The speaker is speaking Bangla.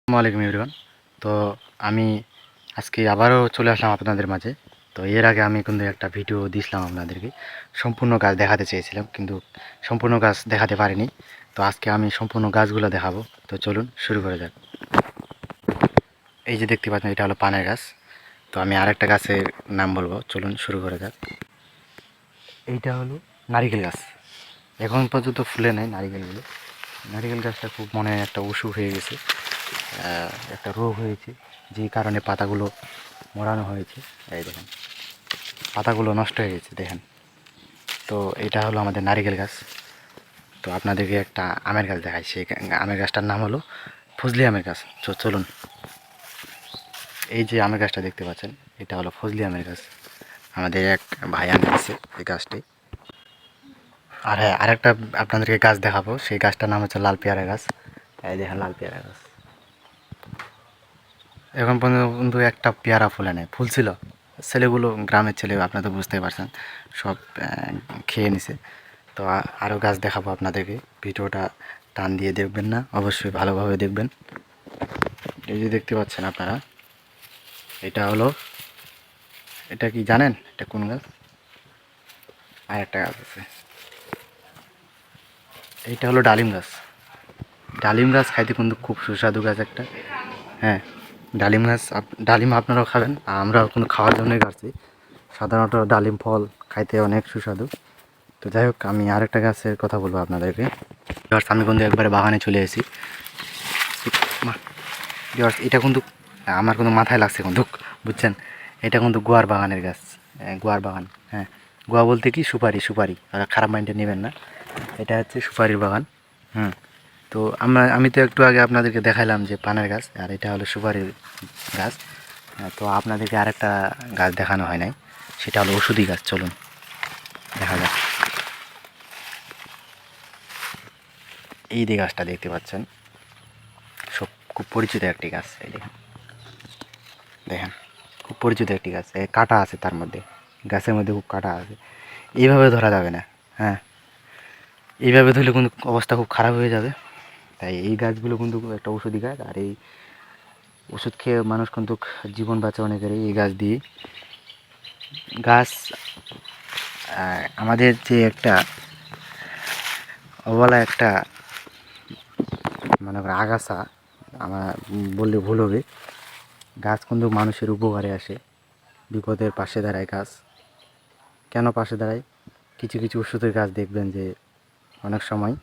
আসসালামু আলাইকুম এভরিওয়ান। তো আমি আজকে আবারও চলে আসলাম আপনাদের মাঝে। তো এর আগে আমি কিন্তু একটা ভিডিও দিয়েছিলাম আপনাদেরকে, সম্পূর্ণ গাছ দেখাতে চেয়েছিলাম কিন্তু সম্পূর্ণ গাছ দেখাতে পারিনি। তো আজকে আমি সম্পূর্ণ গাছগুলো দেখাবো। তো চলুন শুরু করা যাক। এই যে দেখতে পাচ্ছেন, এটা হলো পানের গাছ। তো আমি আরেকটা গাছের নাম বলবো, চলুন শুরু করা যাক। এইটা হলো নারিকেল গাছ। এখন পর্যন্ত ফুলে নাই নারিকেলগুলো। নারিকেল গাছটা খুব মনে একটা অসুখ হয়ে গেছে, একটা রোগ হয়েছে, যে কারণে পাতাগুলো মোড়ানো হয়েছে। এই দেখেন, পাতাগুলো নষ্ট হয়ে গেছে দেখেন। তো এটা হলো আমাদের নারিকেল গাছ। তো আপনাদেরকে একটা আমের গাছ দেখাই, সেই আমের গাছটার নাম হলো ফজলি আমের গাছ। চলুন, এই যে আমের গাছটা দেখতে পাচ্ছেন, এটা হলো ফজলি আমের গাছ। আমাদের এক ভাই আনে দিচ্ছে এই গাছটি। আর হ্যাঁ, আরেকটা আপনাদেরকে গাছ দেখাবো, সেই গাছটার নাম হচ্ছে লাল পেয়ারা গাছ। এই দেখেন লাল পেয়ারা গাছ, এখন পর্যন্ত একটা পেয়ারা ফুলে নেই, ফুল ছিল। ছেলেগুলো, গ্রামের ছেলে, আপনারা তো বুঝতেই পারছেন, সব খেয়ে নিছে। তো আরও গাছ দেখাবো আপনাদেরকে, ভিডিওটা টান দিয়ে দেখবেন না, অবশ্যই ভালোভাবে দেখবেন। এই যে দেখতে পাচ্ছেন আপনারা, এটা হলো, এটা কি জানেন এটা কোন গাছ? আর একটা গাছ আছে, এইটা হলো ডালিম গাছ। ডালিম গাছ খাইতে কিন্তু খুব সুস্বাদু গাছ একটা। হ্যাঁ, ডালিম গাছ, ডালিম আপনারাও খাবেন, আমরাও কিন্তু খাওয়ার জন্যই গাছছি। সাধারণত ডালিম ফল খাইতে অনেক সুস্বাদু। তো যাই হোক, আমি আরেকটা গাছের কথা বলবো আপনাদেরকে। আমি কিন্তু একবারে বাগানে চলে এসেছি। এটা কিন্তু আমার কিন্তু মাথায় লাগছে কিন্তু, বুঝছেন, এটা কিন্তু গোয়ার বাগানের গাছ। গোয়ার বাগান, হ্যাঁ, গোয়া বলতে কি সুপারি, সুপারি, খারাপ মাইন্ডে নেবেন না, এটা হচ্ছে সুপারির বাগান। হুম। তো আমি তো একটু আগে আপনাদেরকে দেখাইলাম যে পানের গাছ, আর এটা হলো সুপারির গাছ। তো আপনাদেরকে আরেকটা গাছ দেখানো হয় নাই, সেটা হলো ওষুধি গাছ। চলুন দেখা যাক। এই যে গাছটা দেখতে পাচ্ছেন, সব খুব পরিচিত একটি গাছ। এই দেখেন, দেখেন, খুব পরিচিত একটি গাছ। কাঁটা আছে তার মধ্যে, গাছের মধ্যে খুব কাঁটা আছে। এইভাবে ধরা যাবে না, হ্যাঁ, এইভাবে ধরলে কিন্তু অবস্থা খুব খারাপ হয়ে যাবে। তাই এই গাছগুলো কিন্তু একটা ওষুধি গাছ, আর এই ওষুধ খেয়ে মানুষ কিন্তু জীবন বাঁচে অনেকের এই গাছ দিয়ে। গাছ আমাদের যে একটা অবলা একটা, মনে করেন আগাছা, আমার বললে ভুল হবে, গাছ কিন্তু মানুষের উপকারে আসে, বিপদের পাশে দাঁড়ায় গাছ। কেন পাশে দাঁড়ায়? কিছু কিছু ওষুধের গাছ দেখবেন যে অনেক সময়